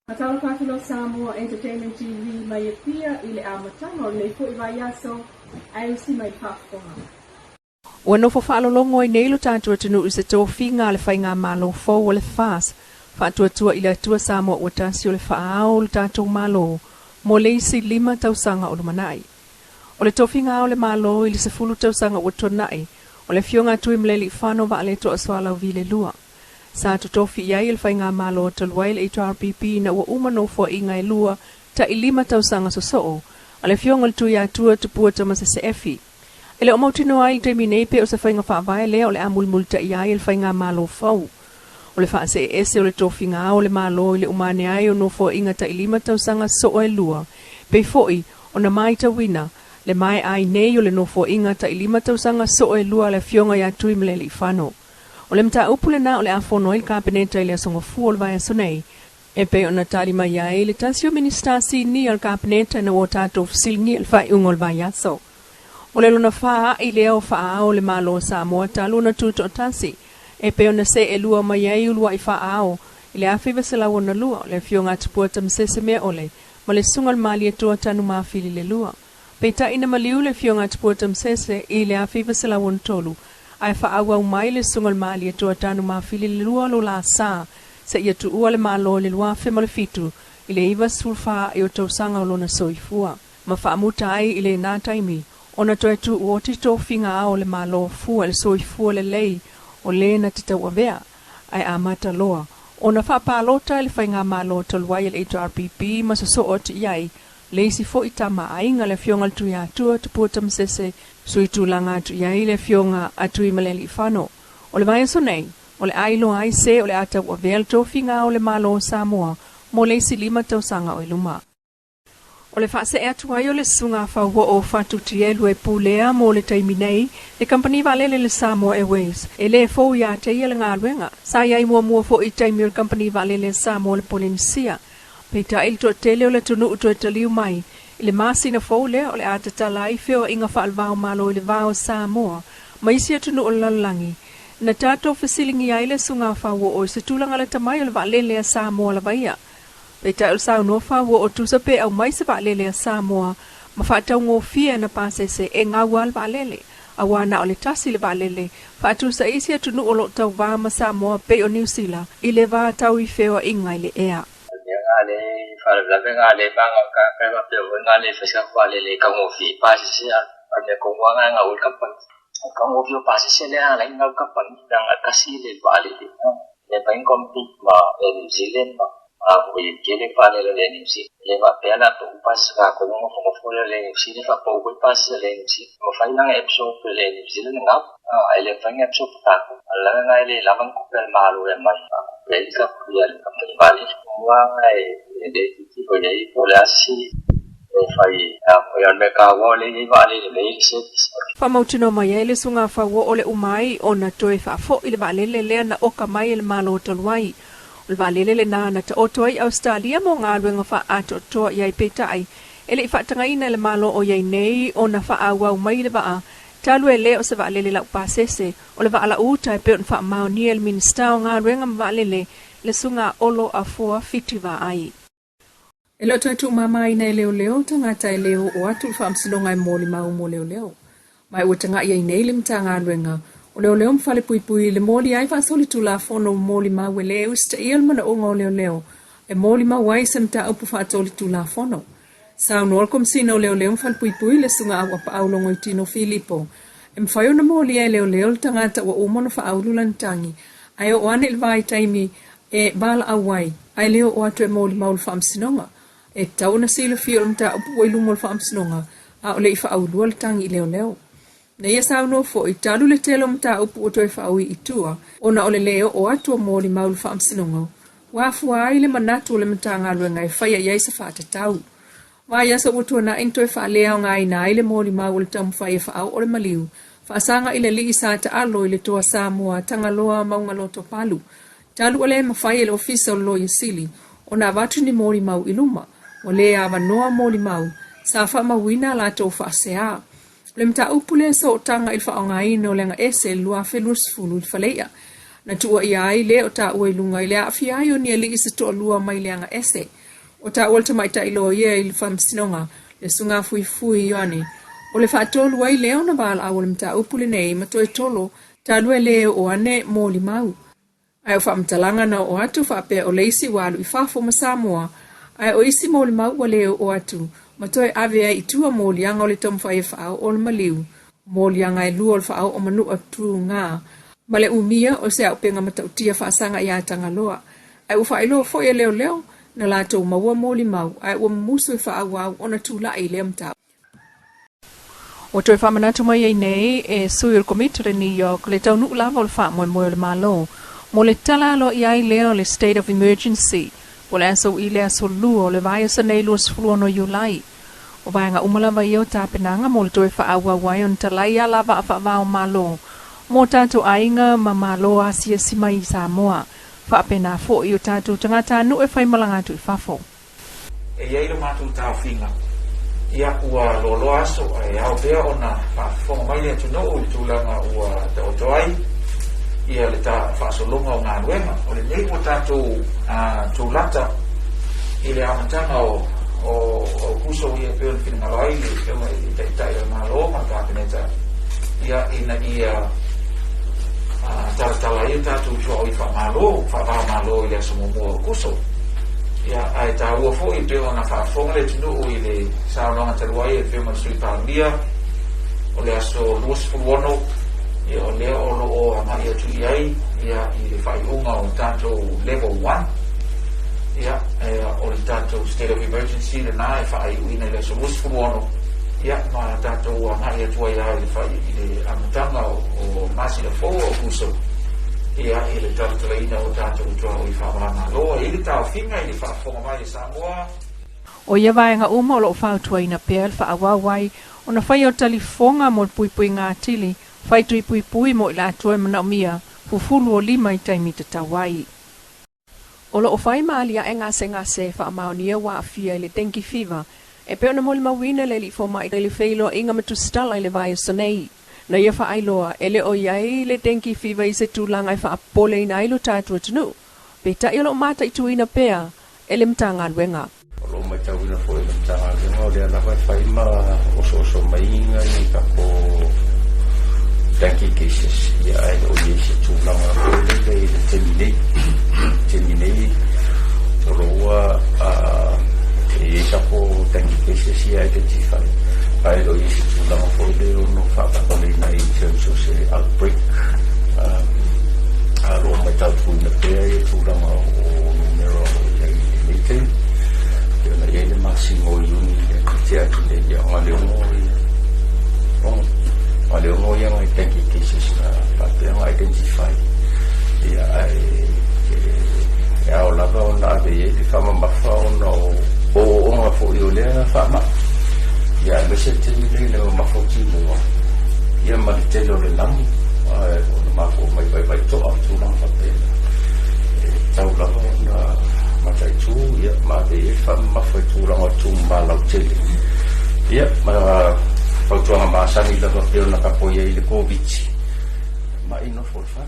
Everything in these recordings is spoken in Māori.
Matalo Samoa Entertainment TV mai pia ile amatanga le ko iwayaso ai si mai pafonga. Wano fo whaalolongo i neilu tātua tunu i se tō whinga le whainga malo fo o le whaas. Whātua tua i le tua Samoa o tāsi o le whaao le tātou malo, mo le isi 5 tausanga o le manai. O le tō whinga o le malo i le se 10 tausanga o tonai, o le fionga tui mleli whano wa ale to aswala o Vili Leilua. Sa to tofi iai le whainga malo o talwai le HRPP na ua umano fo i ngai lua ta i 5 tausanga so soo, a le fionga le tui atua tupua tamasa se efi. Ele o mautino ai te minepe o se whainga whaavai lea o le amulmulta iai le whainga malo fau. O le whaase ese o le tofi ngā o le malo i le umane ai o no fo inga ta i 5 tausanga so o e lua. Pei foi o na mai ta wina, le mai ai nei o le no fo inga ta i 5 tausanga so o e lua le fionga ia tui mleli whano. O le mta upule na o le afono i kapeneta i le asonga fu o le vai sonei. E pe o na tali mai ai le tasio ministasi ni al kapeneta na o tato fisil ni al fai ungo le vai aso. O le luna faa i leo faa o le malo Samoa ta luna tuto o tasi. E pe o na se e lua mai ai ulua i faa o. I le awhiva se la wana lua le fionga tupua tamsese mea ole. Ma le sungal mali e tua tanu maafili le lua. Pe ta ina maliu le fionga tupua tamsese i le awhiva se la wana tolu. Ai whaaua umai le sungal mali e tua tanu maafili le lua lo la saa. Se ia tu ua le malo le lua fema le fitu. I le iwa sulfaa i o tausanga o lona soifua. Ma whaamuta ai i le nā taimi. Ona toe tu uoti tō whinga o le malo fua le soifua le lei o le na te tau avea. Ai amata loa. Ona whapalota le whainga malo toluai le HRPP ma so o te iai. Leisi fo i tama ainga le fionga tu ia tua te puata msese. Sui tu langa tu iai le fionga atu i maleli whano. O le vai so nei. O le ailo ai se o le ata ua vea tō whinga o le malo Samoa. Mo leisi 5 tausanga o iluma. O le whaase ea tuai o le sunga whauho o whatuti e lue pūlea mo le taimi nei, le company valele le Samoa Airways. E le fōu ia te ia le ngā ruenga. Sa iai mua fo i taimi o le company valele Samoa le Polynesia. Peita il to tele o le tunu uto e taliu mai. I le masina fōu le o le atatala i feo inga whaalvao malo i le vao Samoa. Ma isi a tunu o lalangi. Na tato fasilingi ai le sunga whauho o se tūlanga le tamai o le valele a Samoa la vaia. Peita il sau no whauho o tusape au mai se valele a Samoa. Ma whaatau ngō fia na pasese e ngā wal valele. Awana o le tasi le valele. Whaatu sa isi a tunu o lo tau vama Samoa pe o New Zealand. I le vā tau i feo ingai le ea. Ale fara blabe ngale banga ka ka pe ngale fesa kwale le ka ngofi pasisi ane ko wanga nga ul kapan ka ngofi pasisi le ala nga kapan dang kasi le bali le pain kompi ma New Zealand ma ko yele pale le New Zealand le va pela to pas ka ko ngo fo le New Zealand fa po ko pas le New Zealand mo fa nang episode le New Zealand nga ele fa nga episode ta ala nga ele lavang ko pel malu e mai le ka ya ka bali wanga e de tipo de polasi e fai a me ka wole ni vale le se fa mautino mai ele sunga fa wo ole umai ona toe fa fo ile vale le na o ka mai le malo tolwai le vale le na ta otoi Australia mo nga lwenga fa ato to ia peta ai ele fa tanga ina le malo o ia nei ona fa awa mai le va talu ele o se vale le la pasese o le va ala uta e pe fa mau ni el minister nga lwenga vale le sunga olo a fua fitiva ai. E lo tu mama ina leo tangata e leo o atu whaamsilonga e mōli mau mo leo. Mai ua tanga ia inei le mtanga aluenga. O leo mwhale pui le mōli ai whaasoli tu la fono mōli mau e leo sta ia mana o ngā leo. E mōli mau ai se mta upu whaatoli tu la fono. Sao noal kom sina o leo mwhale pui le sunga awa pa aulongo i tino Filipo. E mwhaio na mōli ai leo tangata ua umono wha aululan tangi. Ai o ane il vai taimi e bala awai ai leo o atu e mōli maulu whaamsinonga e tau na sila fio mta upu i lumo whaamsinonga a o le i whaaulua le tangi i leo na ia sao no fo i talu le telo mta upu o toi whaaui i tua o na o le leo o atu o mōli maulu whaamsinonga wafua ai le manatu o le mta ngā luenga e whaia iai sa whaata tau wa iasa utua na in toi whaalea o ngā ina ai le mōli maulu le tamu whaia whaau o le maliu whaasanga i le li i sa ta alo i le toa Samoa tangaloa maunga loto palu talu ole mawhai ele ofisa o loia sili, o na watu ni mōri mau iluma, o le awa noa mōri mau, sa wha mawina la tau whaasea. Le mta upule sa o tanga il wha o ngā ino lenga ese lua whelus fulu il whaleia. na tua iai le o ta ua ilunga i le awhiai o ni ali isa toa lua mai leanga ese. O ta ua mai ta ilo ia i le whamsinonga le sunga fui fui yoani. O le whaatolu ai leo na wala a wale mta upule nei ma toi tolo ta lue leo o ane mō li mau. Ai o whamtalanga na o atu whapea o leisi walu i whafo ma Samoa. Ai o isi mō li mau wa leo o atu ma toi avea i tua mō li anga o le tomwhai e whao o le maliu. Mō li anga e lua o le whao o manu a tu ngā. Ma le umia o se au penga matautia whaasanga i atanga loa. Ai ufa ilo fo e leo leo na lato maua mō li mau. Ai ua musu e wha wau o na tūla i lea mtau. O toi whamanatu mai ei nei e sui o komitere New York le tau nuk lava o le wha moe moe le malo. Mo le tala alo i ai leo le state of emergency. Po le aso i le aso lua o le vai o Sene lua sifurua no Iulai. O vai nga umalava i o tāpenanga mo le toi wha wai on talai a lava a wha wao malo. Mo tātou ainga ma malo asia sima i Samoa. Wha apena fo i o tātou tangata nu e whai malangatu i whafo. E iei lo mātou tāu whinga. Ia ua lolo aso e au pea o na whaafonga mai le atu no i tūlanga ua te otoai. Ia le tā whaasolonga o ngā ruenga. O le nei o tātou tūlata i le amatanga o kuso ia peo le whina ngalai le peo i teitai o ngā loma kāpeneta. Ia ina ia taratala ia tātou tua o i whamalo i le asamomua o kuso. Ia ai tā ua fo i peo na whaafonga le tunu i le saonanga taruai e peo masui pālia o le aso luas furuono ia o lea o lo o amai atu i ai ia i le whaiunga o tātou level 1 ia o le tātou state of emergency le nā e whai uina i le aso luas furuono ia ma tātou amai atu ai le whai i le amutanga o masi le fo o kuso ia i le taratalaina o tātou tua o i whawaranga loa i le tau whinga i le whaafonga mai i Samoa. O ia vaenga uma o lo whautua ina pēr wha awawai o na whai o talifonga mo puipui ngā tili whai tui puipui mo i la atua mana o mia fufulu o 5 i taimi te tawai. O lo o whai maalia e ngase wha amaonia wa awhia i le dengue fever e peo na moli mawina le li foma i le whailo inga matu stala i le vai o Sene. Na ia wha ailoa, ele o iai le dengue fever i se tūlanga i wha apole ina ailu tātua tunu. Pe ta i lo mata i tuina pea, ele mtanga luenga. O lo mai tau ina fo ele mtanga luenga, o le alawa i whaima oso mainga i kako dengue cases. Ia ai o iai se tūlanga pole i le terminei. O lo ua e kako dengue cases i identify. Ai lo isi tūlanga pole o no whakapole na in terms of say outbreak. Lo mai tau tuina pea i tūlanga o numero o iai meeting. Ia na iai le masingo i uni e kitea tune ia ngā leongo ia ngai dengue cases na whapea identify. Ia ai e au lava o na ave iai le whamamafa o na o ngā fo i o lea whamamafa. Ia le se tele le mafoti mo ia ma tele le lamu o na mafo mai to up to na fape tau la na matai tu ia ma de fa mafo tu la tu ma la tele ia ma fa tu na ma sani la fape na kapo ia le covid ma ino for fa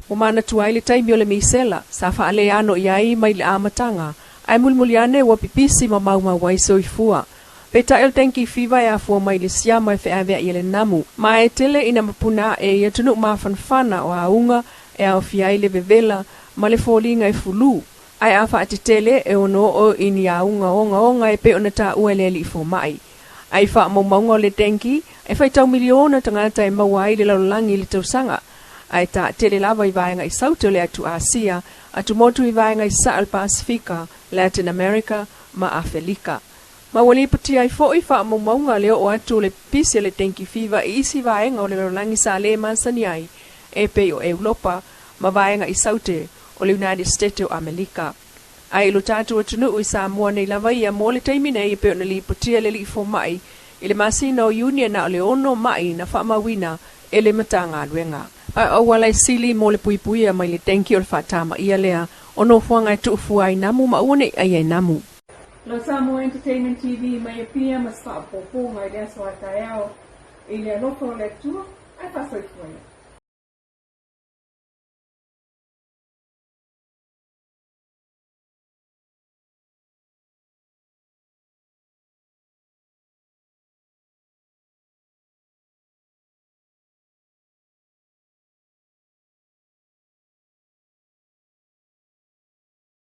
o mana tuai le taimi o le misela sa fa ale ano iai mai le amatanga ai mulmuliane wa pipisi ma mau wai soifua. Peta el dengue fever ya fo mai le sia mai fe ave i le namu. Ma e tele ina mapuna e ia tunu mafanfana o aunga e au fiai le vevela ma le folinga e fulu. Ai afa atitele e ono o ini aunga onga e pe ona ta uele li fo mai. Ai fa maunga le dengue e fai tau miliona tangata e mawai le laulangi le tausanga. Ai ta tele lava i vaenga i sauto le atu Asia, atu motu i vaenga i Saal Pasifika, Latin America, ma Afrika. Ma wali pati ai fo i wha maunga leo o atu le pisi le dengue fever i isi vaenga o le laulangi sa le mansani ai, e pe o Europa, ma vaenga i saute o le United States o Amerika. Ai lo tatu atunu i Samoa nei lava ia mo le taimine i pe o na li pati le li fo mai, i le masina o union na o le ono mai na wha mawina e le matanga luenga. O wala i sili mo le puipui a mai le dengue o le whatama ia lea, o no fuanga e tuufu ai namu ma uone ai ai namu. Lo Samoa Entertainment TV mai pia mas fa popo mai le aswa taeo ile loko le tu ai fa soi foi